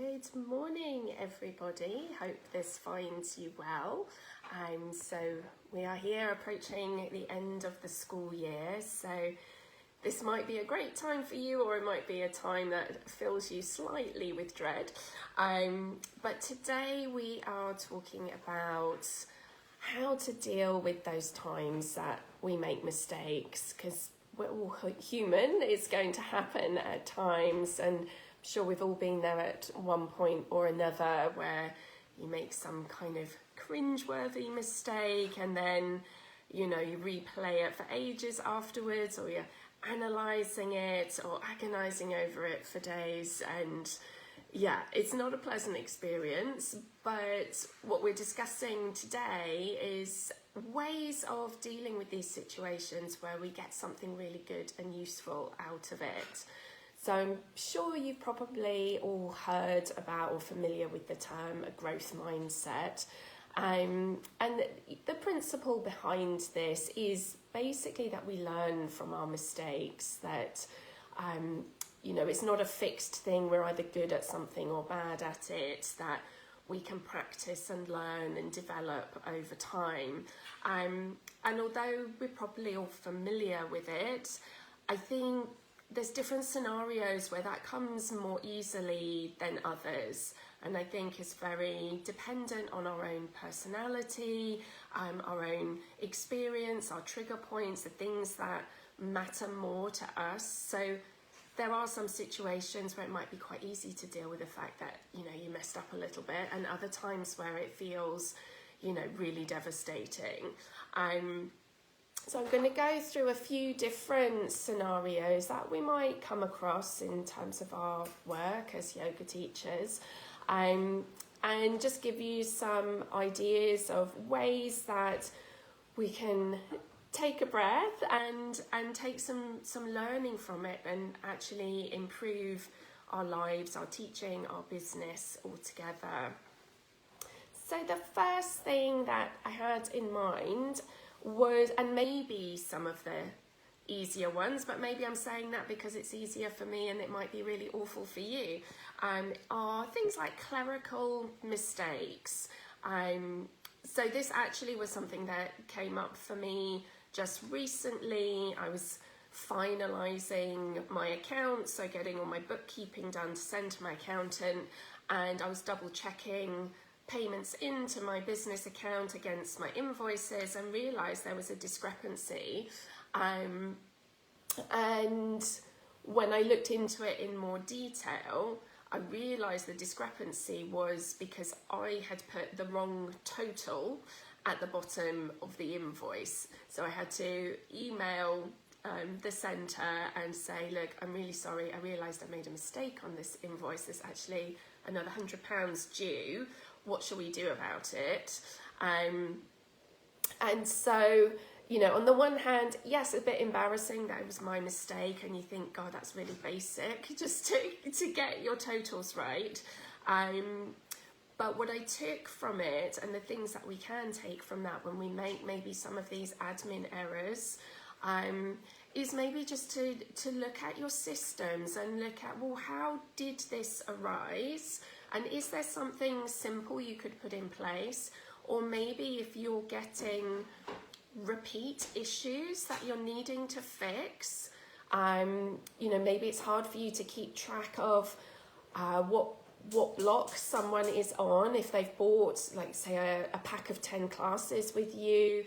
Good morning, everybody. Hope this finds you well. So we are here approaching the end of the school year. So this might be a great time for you, or it might be a time that fills you slightly with dread. But today we are talking about how to deal with those times that we make mistakes, because we're all human. It's going to happen at times, and I'm sure we've all been there at one point or another where you make some kind of cringeworthy mistake, and then you replay it for ages afterwards, or you're analysing it or agonising over it for days. And yeah, it's not a pleasant experience, but what we're discussing today is ways of dealing with these situations where we get something really good and useful out of it. So I'm sure you've probably all heard about or familiar with the term a growth mindset. And the principle behind this is basically that we learn from our mistakes, that it's not a fixed thing. We're either good at something or bad at it, that we can practice and learn and develop over time. And although we're probably all familiar with it, I think there's different scenarios where that comes more easily than others. And I think it's very dependent on our own personality, our own experience, our trigger points, the things that matter more to us. So there are some situations where it might be quite easy to deal with the fact that, you messed up a little bit, and other times where it feels, really devastating. So I'm going to go through a few different scenarios that we might come across in terms of our work as yoga teachers, and just give you some ideas of ways that we can take a breath and take some learning from it, and actually improve our lives, our teaching, our business altogether. So the first thing that I had in mind was, and maybe some of the easier ones, but maybe I'm saying that because it's easier for me and it might be really awful for you, are things like clerical mistakes. So this actually was something that came up for me just recently. I was finalising my account, so getting all my bookkeeping done to send to my accountant, and I was double checking payments into my business account against my invoices, and realised there was a discrepancy. And when I looked into it in more detail, I realised the discrepancy was because I had put the wrong total at the bottom of the invoice. So I had to email the centre and say, look, I'm really sorry, I realised I made a mistake on this invoice. There's actually another £100 due. What shall we do about it? And so, on the one hand, yes, a bit embarrassing that it was my mistake, and you think, God, that's really basic, just to get your totals right. But what I took from it, and the things that we can take from that when we make maybe some of these admin errors, is maybe just to look at your systems and look at, well, how did this arise? And is there something simple you could put in place? Or maybe if you're getting repeat issues that you're needing to fix, maybe it's hard for you to keep track of what block someone is on, if they've bought, like, say, a pack of 10 classes with you.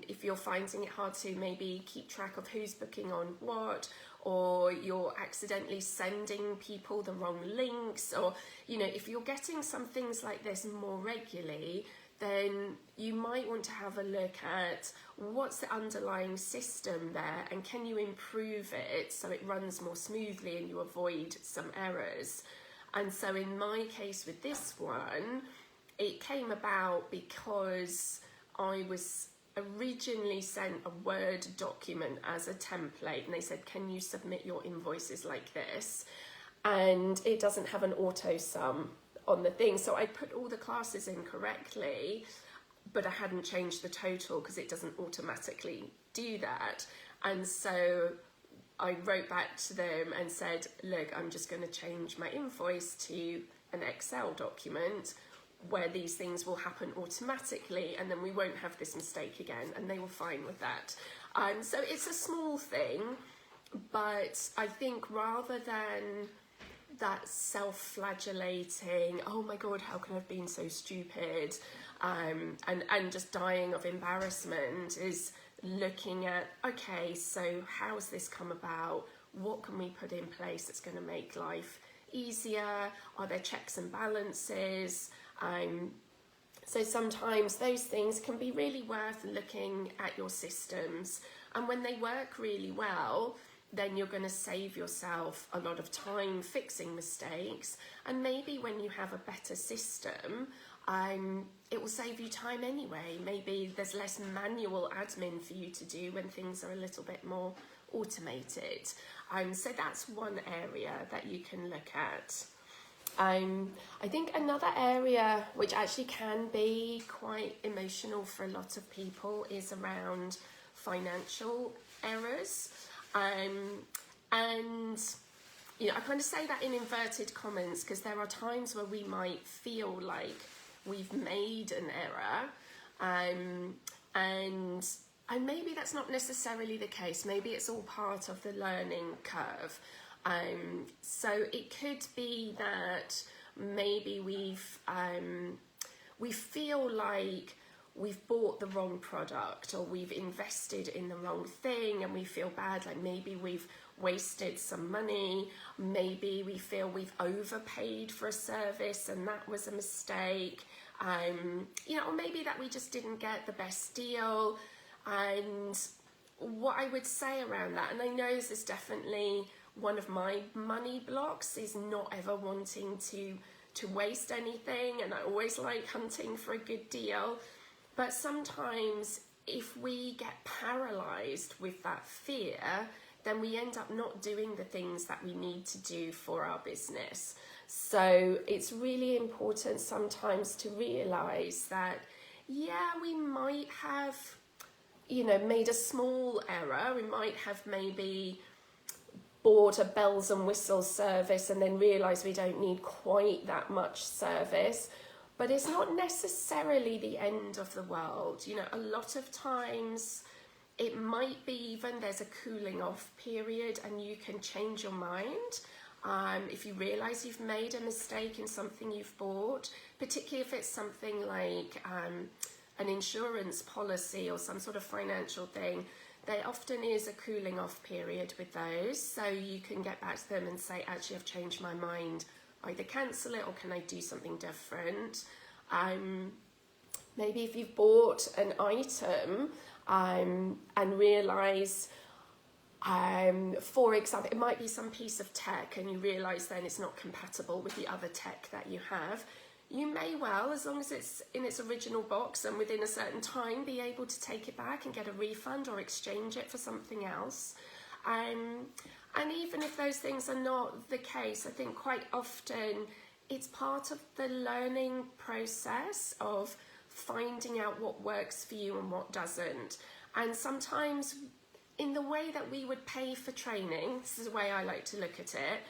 If you're finding it hard to maybe keep track of who's booking on what, or you're accidentally sending people the wrong links, or, if you're getting some things like this more regularly, then you might want to have a look at what's the underlying system there, and can you improve it so it runs more smoothly and you avoid some errors. And so in my case with this one, it came about because I was originally sent a Word document as a template, and they said, can you submit your invoices like this? And it doesn't have an auto sum on the thing. So I put all the classes in correctly, but I hadn't changed the total because it doesn't automatically do that. And so I wrote back to them and said, look, I'm just going to change my invoice to an Excel document where these things will happen automatically, and then we won't have this mistake again. And they were fine with that. So it's a small thing, but I think rather than that self-flagellating, oh my God, how can I have been so stupid, and just dying of embarrassment, is looking at, okay, so how's this come about? What can we put in place that's going to make life easier? Are there checks and balances? So sometimes those things can be really worth looking at your systems, and when they work really well, then you're going to save yourself a lot of time fixing mistakes. And maybe when you have a better system, it will save you time anyway. Maybe there's less manual admin for you to do when things are a little bit more automated. So that's one area that you can look at. I think another area which actually can be quite emotional for a lot of people is around financial errors. And you know, I kind of say that in inverted commas because there are times where we might feel like we've made an error, and maybe that's not necessarily the case. Maybe it's all part of the learning curve. So it could be that maybe we feel like we've bought the wrong product, or we've invested in the wrong thing, and we feel bad, like maybe we've wasted some money, maybe we feel we've overpaid for a service and that was a mistake, you know, or maybe that we just didn't get the best deal. And what I would say around that, and I know this is definitely one of my money blocks, is not ever wanting to waste anything, and I always like hunting for a good deal. But sometimes if we get paralyzed with that fear, then we end up not doing the things that we need to do for our business. So it's really important sometimes to realize that, yeah, we might have, you know, made a small error. We might have maybe bought a bells and whistles service and then realize we don't need quite that much service. But it's not necessarily the end of the world. You know, a lot of times it might be even there's a cooling off period and you can change your mind. If you realise you've made a mistake in something you've bought, particularly if it's something like an insurance policy or some sort of financial thing, there often is a cooling off period with those. So you can get back to them and say, actually, I've changed my mind. Either cancel it or can I do something different? Maybe if you've bought an item and realise, for example, it might be some piece of tech and you realise then it's not compatible with the other tech that you have, you may well, as long as it's in its original box and within a certain time, be able to take it back and get a refund or exchange it for something else. And even if those things are not the case, I think quite often it's part of the learning process of finding out what works for you and what doesn't. And sometimes in the way that we would pay for training, this is the way I like to look at it,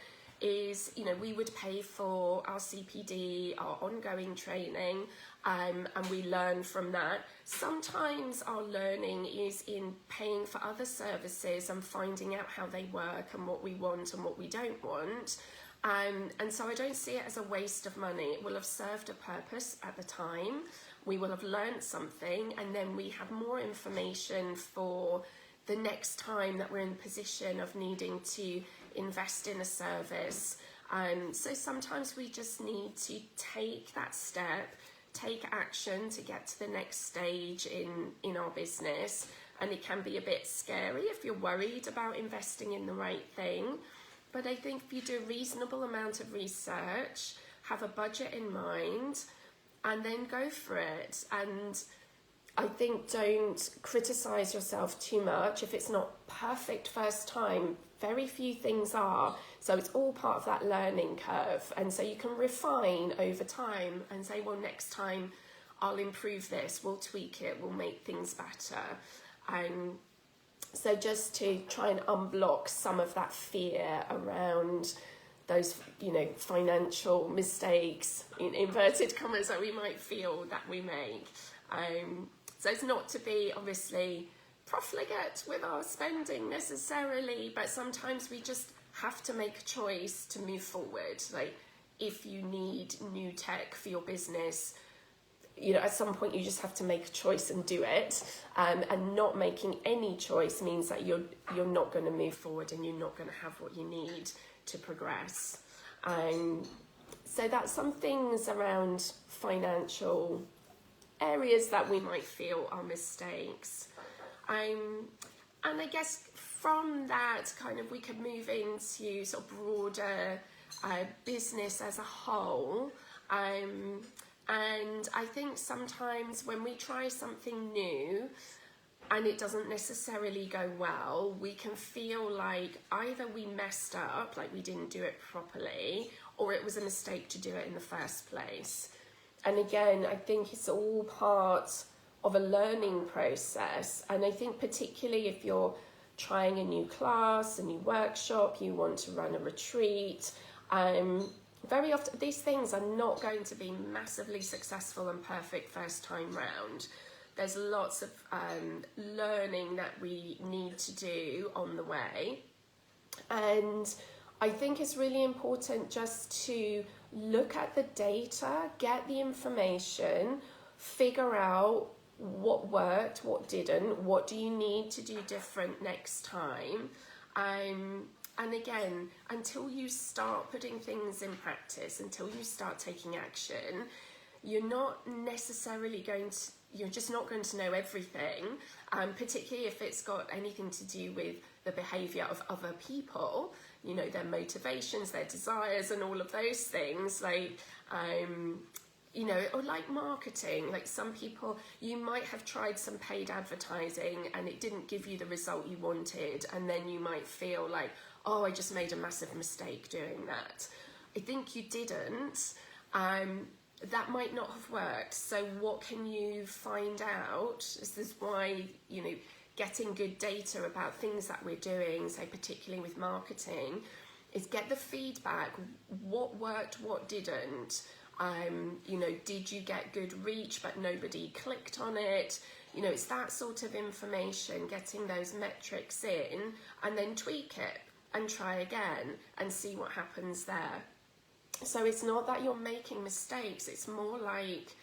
is, you know, we would pay for our CPD, our ongoing training, and we learn from that. Sometimes our learning is in paying for other services and finding out how they work and what we want and what we don't want. And so I don't see it as a waste of money. It will have served a purpose at the time. We will have learned something, and then we have more information for the next time that we're in a position of needing to invest in a service. So sometimes we just need to take that step, take action to get to the next stage in our business. And it can be a bit scary if you're worried about investing in the right thing. But I think if you do a reasonable amount of research, have a budget in mind, and then go for it. And I think don't criticize yourself too much if it's not perfect first time. Very few things are. So it's all part of that learning curve. And so you can refine over time and say, well, next time I'll improve this, we'll tweak it, we'll make things better. So just to try and unblock some of that fear around those, financial mistakes, in inverted commas, that we might feel that we make. So it's not to be, obviously, profligate with our spending necessarily, but sometimes we just have to make a choice to move forward. Like, if you need new tech for your business, at some point you just have to make a choice and do it. And not making any choice means that you're not going to move forward, and you're not going to have what you need to progress. So that's some things around financial areas that we might feel are mistakes. And I guess from that kind of we could move into sort of broader business as a whole. And I think sometimes when we try something new and it doesn't necessarily go well, we can feel like either we messed up, like we didn't do it properly, or it was a mistake to do it in the first place. And again, I think it's all part of a learning process. And I think particularly if you're trying a new class, a new workshop, you want to run a retreat, very often these things are not going to be massively successful and perfect first time round. There's lots of learning that we need to do on the way. And I think it's really important just to look at the data, get the information, figure out what worked, what didn't, what do you need to do different next time. And again, until you start putting things in practice, until you start taking action, you're not necessarily you're just not going to know everything, particularly if it's got anything to do with the behaviour of other people, their motivations, their desires, and all of those things, or like marketing. Like, some people, you might have tried some paid advertising and it didn't give you the result you wanted, and then you might feel like, oh, I just made a massive mistake doing that. I think you didn't. That might not have worked. So what can you find out? This is why, getting good data about things that we're doing, say particularly with marketing, is get the feedback. What worked, what didn't? Did you get good reach but nobody clicked on it? It's that sort of information, getting those metrics in, and then tweak it and try again and see what happens there. So it's not that you're making mistakes, it's more like,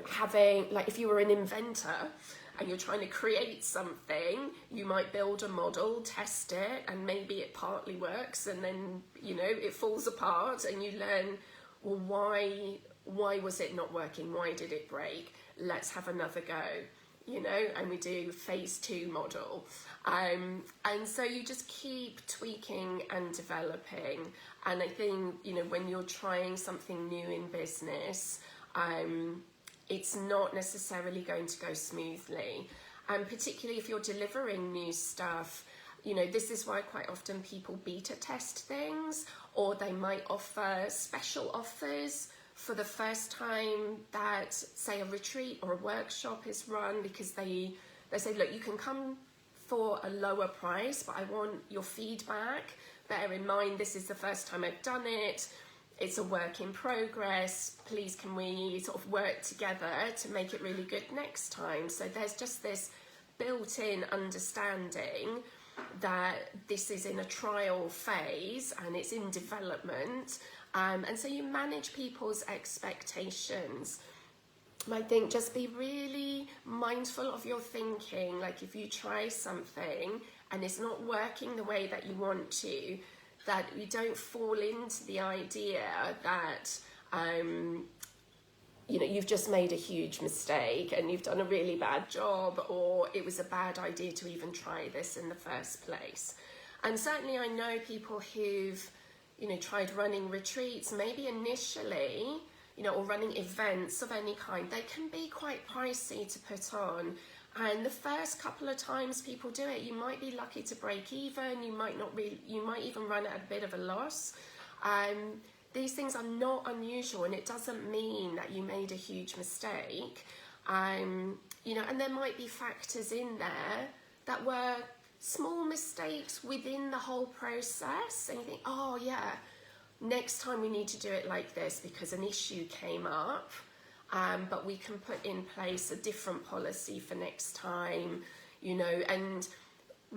having, like, if you were an inventor and you're trying to create something, you might build a model, test it, and maybe it partly works, and then, it falls apart, and you learn, well, why was it not working? Why did it break? Let's have another go. And we do phase 2 model. And so you just keep tweaking and developing. And I think, when you're trying something new in business, it's not necessarily going to go smoothly. And particularly if you're delivering new stuff, this is why quite often people beta test things, or they might offer special offers for the first time that, say, a retreat or a workshop is run, because they say, look, you can come for a lower price, but I want your feedback. Bear in mind, this is the first time I've done it. It's a work in progress. Please, can we sort of work together to make it really good next time? So there's just this built-in understanding that this is in a trial phase and it's in development. And so you manage people's expectations. I think just be really mindful of your thinking. Like, if you try something and it's not working the way that you want to, that you don't fall into the idea that, you've just made a huge mistake and you've done a really bad job, or it was a bad idea to even try this in the first place. And certainly I know people who've, tried running retreats, maybe initially, or running events of any kind. They can be quite pricey to put on. And the first couple of times people do it, you might be lucky to break even. You might even run at a bit of a loss. These things are not unusual, and it doesn't mean that you made a huge mistake. and there might be factors in there that were small mistakes within the whole process, and you think, oh yeah, next time we need to do it like this because an issue came up, but we can put in place a different policy for next time, and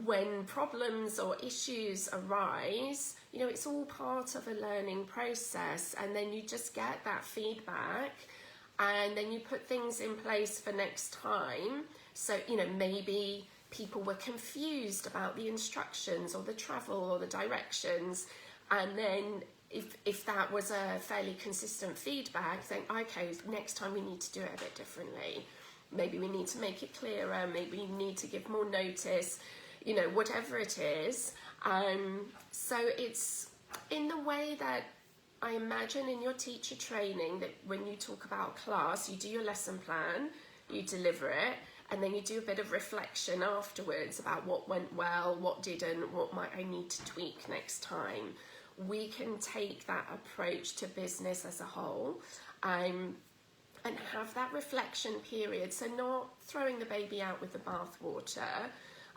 when problems or issues arise, it's all part of a learning process, and then you just get that feedback, and then you put things in place for next time. So, maybe people were confused about the instructions or the travel or the directions, and then if that was a fairly consistent feedback, then okay, next time we need to do it a bit differently. Maybe we need to make it clearer, maybe we need to give more notice, whatever it is. So it's in the way that I imagine in your teacher training, that when you talk about class, you do your lesson plan, you deliver it, and then you do a bit of reflection afterwards about what went well, what didn't, what might I need to tweak next time. We can take that approach to business as a whole, and have that reflection period. So not throwing the baby out with the bathwater,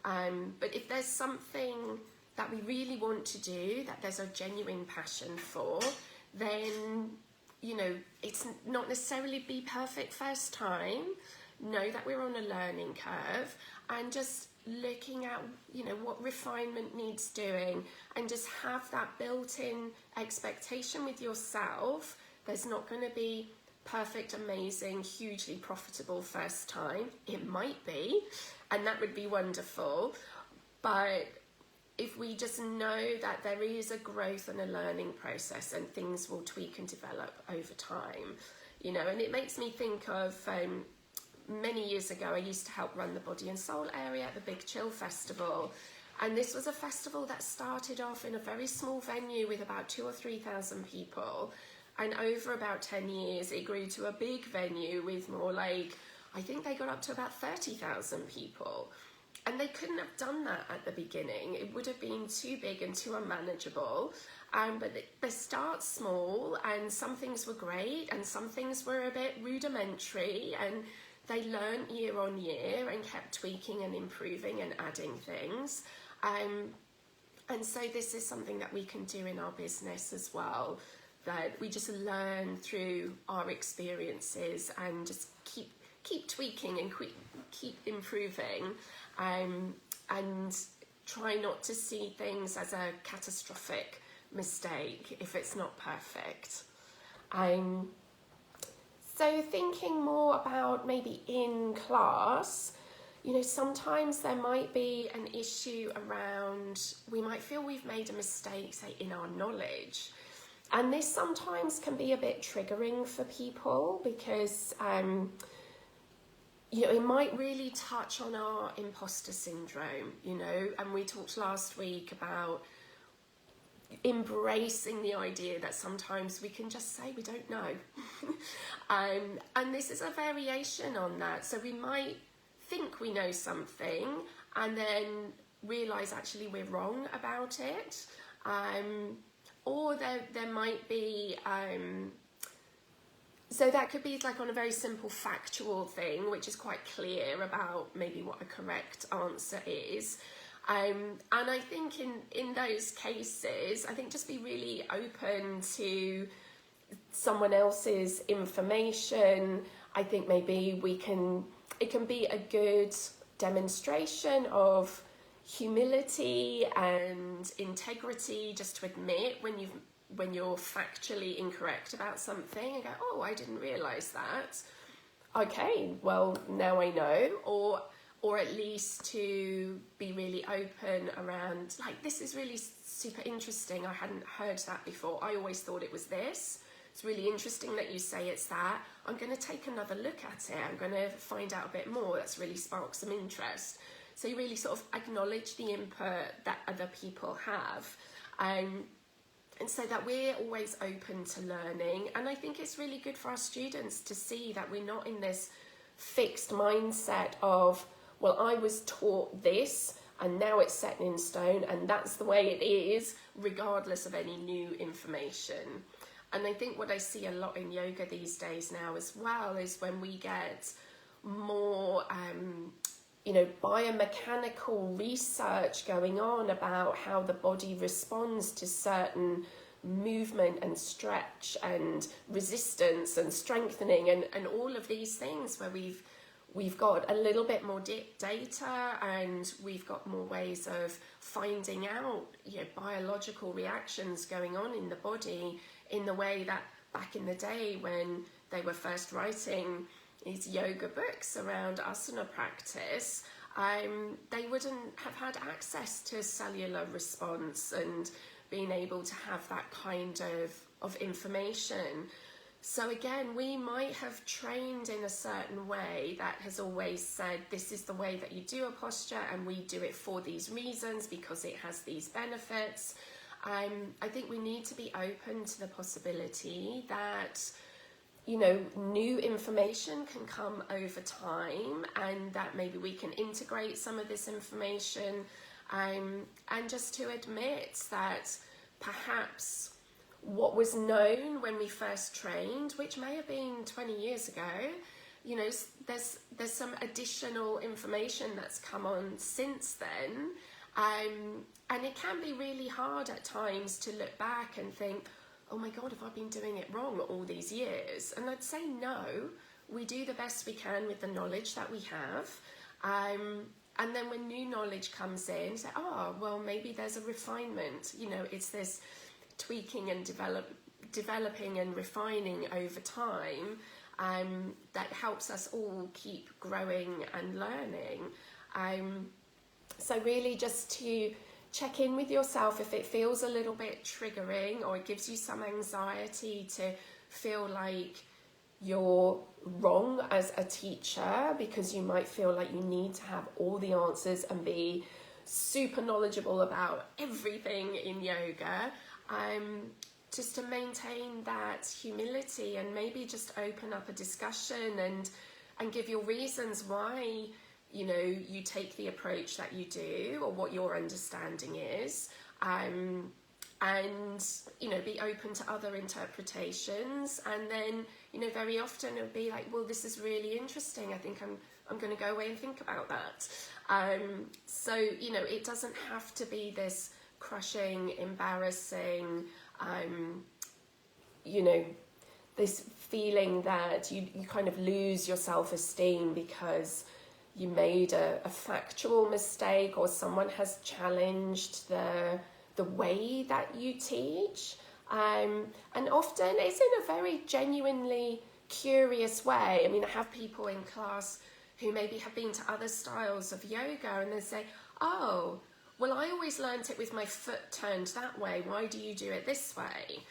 but if there's something that we really want to do, that there's a genuine passion for, then, it's not necessarily be perfect first time. Know that we're on a learning curve, and just looking at, what refinement needs doing, and just have that built-in expectation with yourself. There's not going to be perfect, amazing, hugely profitable first time. It might be, and that would be wonderful, but if we just know that there is a growth and a learning process, and things will tweak and develop over time, and it makes me think of many years ago, I used to help run the Body and Soul area at the Big Chill Festival, and this was a festival that started off in a very small venue with about 2,000 or 3,000 people, and over about 10 years it grew to a big venue with more like, I think they got up to about 30,000 people. And they couldn't have done that at the beginning. It would have been too big and too unmanageable. But they start small, and some things were great and some things were a bit rudimentary, and they learned year on year and kept tweaking and improving and adding things. And so this is something that we can do in our business as well, that we just learn through our experiences and just keep tweaking and keep improving. And try not to see things as a catastrophic mistake if it's not perfect. So thinking more about maybe in class, sometimes there might be an issue around, we might feel we've made a mistake, say, in our knowledge. And this sometimes can be a bit triggering for people because it might really touch on our imposter syndrome, and we talked last week about embracing the idea that sometimes we can just say we don't know. And this is a variation on that. So we might think we know something and then realise actually we're wrong about it. Or there might be... So that could be like on a very simple factual thing, which is quite clear about maybe what a correct answer is. And I think in those cases, I think just be really open to someone else's information. I think maybe it can be a good demonstration of humility and integrity, just to admit when you're factually incorrect about something and go, oh, I didn't realise that. Okay, well, now I know. Or at least to be really open around, like, this is really super interesting. I hadn't heard that before. I always thought it was this. It's really interesting that you say it's that. I'm going to take another look at it. I'm going to find out a bit more. That's really sparked some interest. So you really sort of acknowledge the input that other people have. And so that we're always open to learning. And I think it's really good for our students to see that we're not in this fixed mindset of, well, I was taught this and now it's set in stone and that's the way it is, regardless of any new information. And I think what I see a lot in yoga these days now as well is when we get more biomechanical research going on about how the body responds to certain movement and stretch and resistance and strengthening and all of these things, where we've got a little bit more data, and we've got more ways of finding out biological reactions going on in the body, in the way that back in the day when they were first writing these yoga books around asana practice, they wouldn't have had access to cellular response and being able to have that kind of information. So again, we might have trained in a certain way that has always said, this is the way that you do a posture, and we do it for these reasons because it has these benefits. I think we need to be open to the possibility that new information can come over time, and that maybe we can integrate some of this information, and just to admit that perhaps what was known when we first trained, which may have been 20 years ago, there's some additional information that's come on since then, and it can be really hard at times to look back and think, oh my God, have I been doing it wrong all these years? And I'd say no, we do the best we can with the knowledge that we have. And then when new knowledge comes in, say, well, maybe there's a refinement. It's this tweaking and developing and refining over time that helps us all keep growing and learning. So really just to check in with yourself if it feels a little bit triggering, or it gives you some anxiety to feel like you're wrong as a teacher, because you might feel like you need to have all the answers and be super knowledgeable about everything in yoga. Just to maintain that humility, and maybe just open up a discussion and give your reasons why you take the approach that you do, or what your understanding is, and be open to other interpretations. And then very often it'll be like, well, this is really interesting, I think I'm going to go away and think about that. So it doesn't have to be this crushing, embarrassing, this feeling that you kind of lose your self-esteem because you made a factual mistake, or someone has challenged the way that you teach. And often it's in a very genuinely curious way. I mean, I have people in class who maybe have been to other styles of yoga, and they say, oh, well, I always learnt it with my foot turned that way. Why do you do it this way?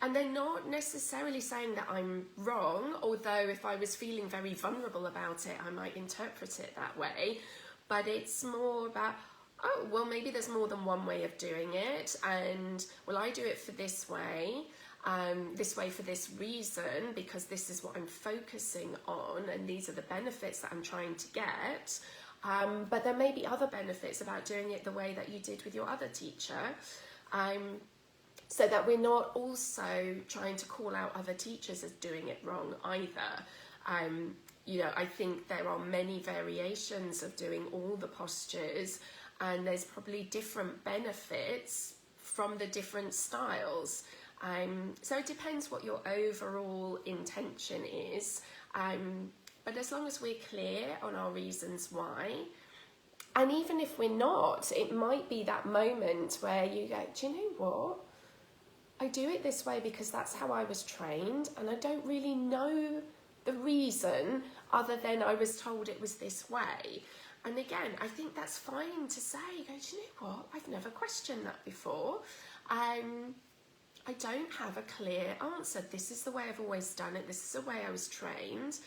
And they're not necessarily saying that I'm wrong, although if I was feeling very vulnerable about it, I might interpret it that way. But it's more about, oh, well, maybe there's more than one way of doing it. And, well, I do it for this way for this reason, because this is what I'm focusing on, and these are the benefits that I'm trying to get. But there may be other benefits about doing it the way that you did with your other teacher. So that we're not also trying to call out other teachers as doing it wrong either. I think there are many variations of doing all the postures, and there's probably different benefits from the different styles. So it depends what your overall intention is. But as long as we're clear on our reasons why, and even if we're not, it might be that moment where you go, do you know what? I do it this way because that's how I was trained, and I don't really know the reason other than I was told it was this way. And again, I think that's fine to say, go, do you know what? I've never questioned that before. I don't have a clear answer. This is the way I've always done it. This is the way I was trained.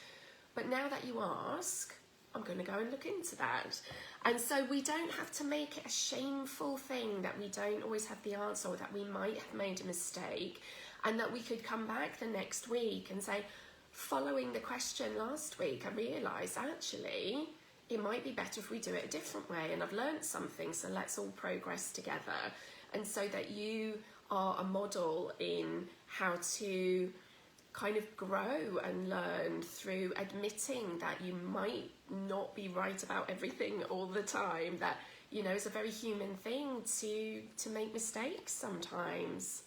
But now that you ask, I'm going to go and look into that. And so we don't have to make it a shameful thing that we don't always have the answer, or that we might have made a mistake, and that we could come back the next week and say, following the question last week, I realised actually it might be better if we do it a different way, and I've learned something, so let's all progress together. And so that you are a model in how to kind of grow and learn through admitting that you might not be right about everything all the time, that, you know, it's a very human thing to make mistakes sometimes.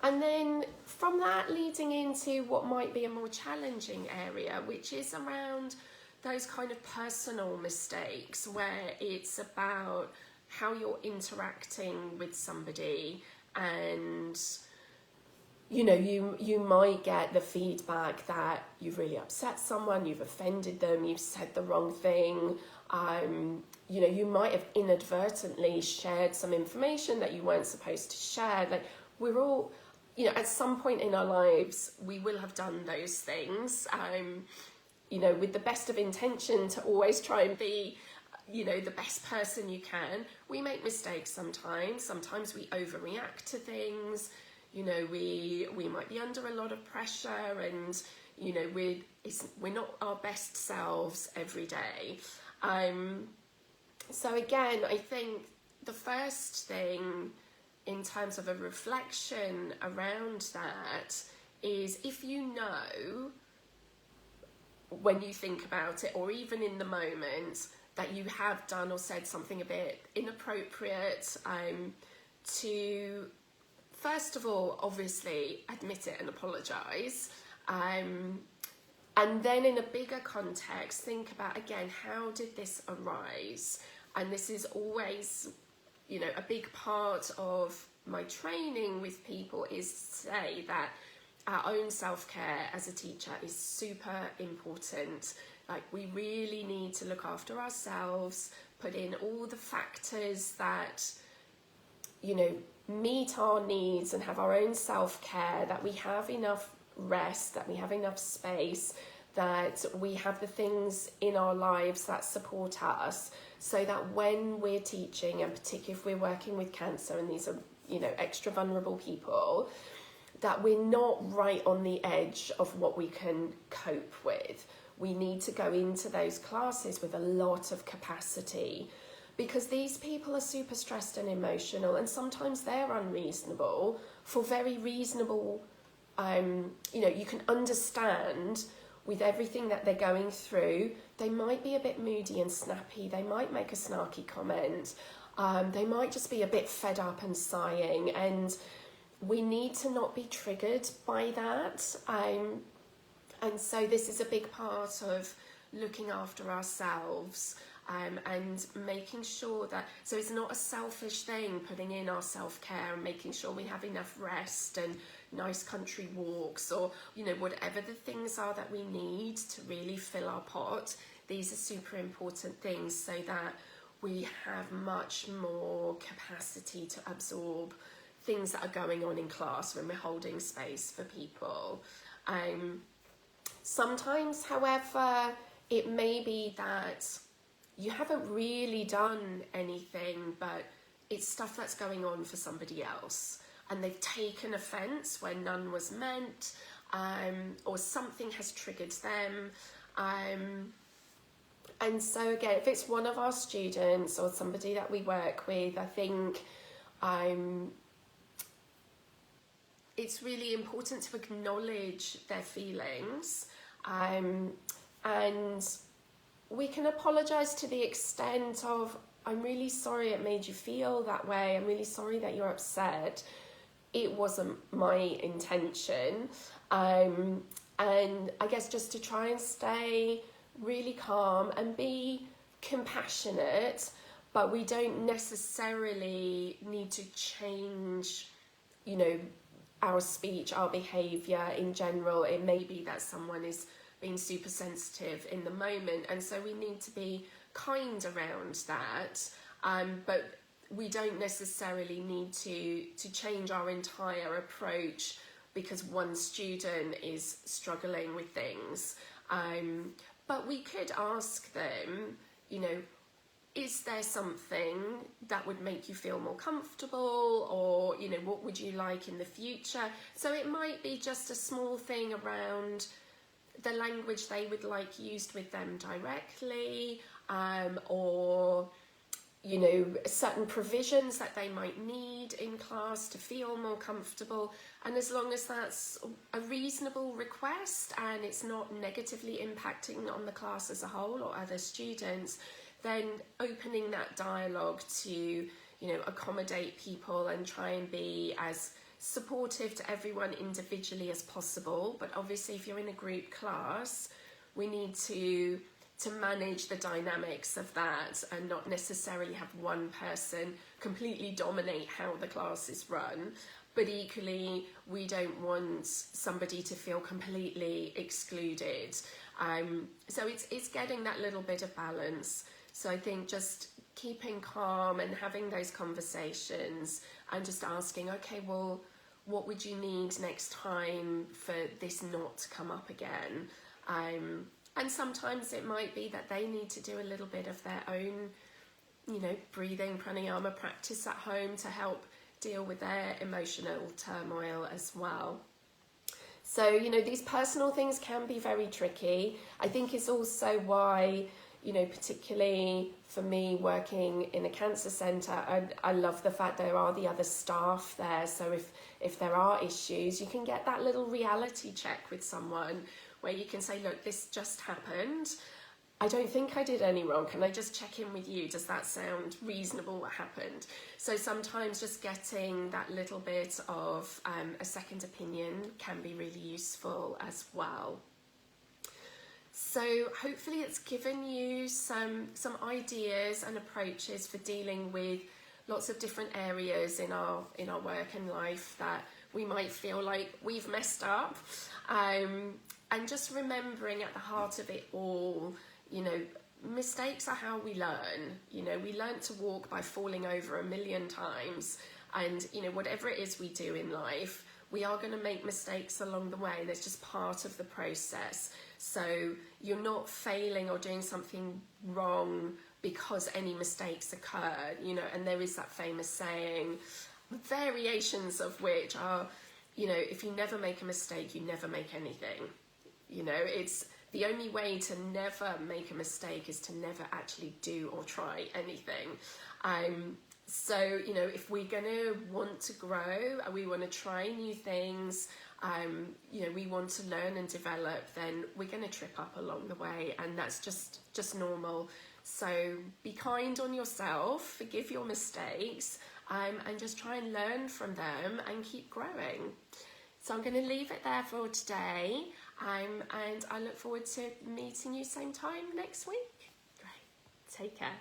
And then from that leading into what might be a more challenging area, which is around those kind of personal mistakes where it's about how you're interacting with somebody, and you know, you might get the feedback that you've really upset someone, you've offended them, you've said the wrong thing. You know, you might have inadvertently shared some information that you weren't supposed to share. Like, we're all, you know, at some point in our lives, we will have done those things, you know, with the best of intention to always try and be, you know, the best person you can. We make mistakes sometimes. Sometimes we overreact to things. You know, we might be under a lot of pressure, and, you know, we're not our best selves every day. So again, I think the first thing in terms of a reflection around that is, if you know, when you think about it, or even in the moment, that you have done or said something a bit inappropriate, to first of all, obviously, admit it and apologise. And then in a bigger context, think about, again, how did this arise? And this is always, you know, a big part of my training with people, is to say that our own self-care as a teacher is super important. Like, we really need to look after ourselves, put in all the factors that, you know, meet our needs and have our own self-care, that we have enough rest, that we have enough space, that we have the things in our lives that support us, so that when we're teaching, and particularly if we're working with cancer and these are, you know, extra vulnerable people, that we're not right on the edge of what we can cope with. We need to go into those classes with a lot of capacity, because these people are super stressed and emotional, and sometimes they're unreasonable for very reasonable, you know, you can understand with everything that they're going through. They might be a bit moody and snappy, they might make a snarky comment, they might just be a bit fed up and sighing, and we need to not be triggered by that. And so this is a big part of looking after ourselves, and making sure that, so it's not a selfish thing, putting in our self-care and making sure we have enough rest and nice country walks, or, you know, whatever the things are that we need to really fill our pot. These are super important things, so that we have much more capacity to absorb things that are going on in class when we're holding space for people. Sometimes, however, it may be that you haven't really done anything, but it's stuff that's going on for somebody else, and they've taken offence where none was meant, or something has triggered them. And so again, if it's one of our students or somebody that we work with, I think it's really important to acknowledge their feelings, and we can apologise to the extent of, I'm really sorry it made you feel that way, I'm really sorry that you're upset, it wasn't my intention. And I guess just to try and stay really calm and be compassionate, but we don't necessarily need to change, you know, our speech, our behaviour in general. It may be that someone is being super sensitive in the moment, and so we need to be kind around that, but we don't necessarily need to change our entire approach because one student is struggling with things. But we could ask them, you know, is there something that would make you feel more comfortable, or, you know, what would you like in the future? So it might be just a small thing around the language they would like used with them directly, or, you know, certain provisions that they might need in class to feel more comfortable. And as long as that's a reasonable request and it's not negatively impacting on the class as a whole or other students, then opening that dialogue to, you know, accommodate people and try and be as supportive to everyone individually as possible. But obviously if you're in a group class, we need to manage the dynamics of that and not necessarily have one person completely dominate how the class is run. But equally, we don't want somebody to feel completely excluded. So it's getting that little bit of balance. So I think just keeping calm and having those conversations and just asking, okay, well, what would you need next time for this not to come up again? And sometimes it might be that they need to do a little bit of their own, you know, breathing pranayama practice at home to help deal with their emotional turmoil as well. So, you know, these personal things can be very tricky. I think it's also why, you know, particularly for me working in a cancer centre, I love the fact there are the other staff there. So if there are issues, you can get that little reality check with someone where you can say, look, this just happened. I don't think I did any wrong. Can I just check in with you? Does that sound reasonable, what happened? So sometimes just getting that little bit of a second opinion can be really useful as well. So hopefully it's given you some ideas and approaches for dealing with lots of different areas in our work and life that we might feel like we've messed up. And just remembering at the heart of it all, you know, mistakes are how we learn. You know, we learn to walk by falling over 1,000,000 times. And, you know, whatever it is we do in life, we are going to make mistakes along the way. That's just part of the process. So you're not failing or doing something wrong because any mistakes occurred, you know, and there is that famous saying, variations of which are, you know, if you never make a mistake, you never make anything. You know, it's the only way to never make a mistake is to never actually do or try anything. So, you know, if we're going to want to grow and we want to try new things, you know, we want to learn and develop, then we're going to trip up along the way, and that's just normal. So be kind on yourself, forgive your mistakes, and just try and learn from them and keep growing. So I'm going to leave it there for today, and I look forward to meeting you same time next week. Great. Take care.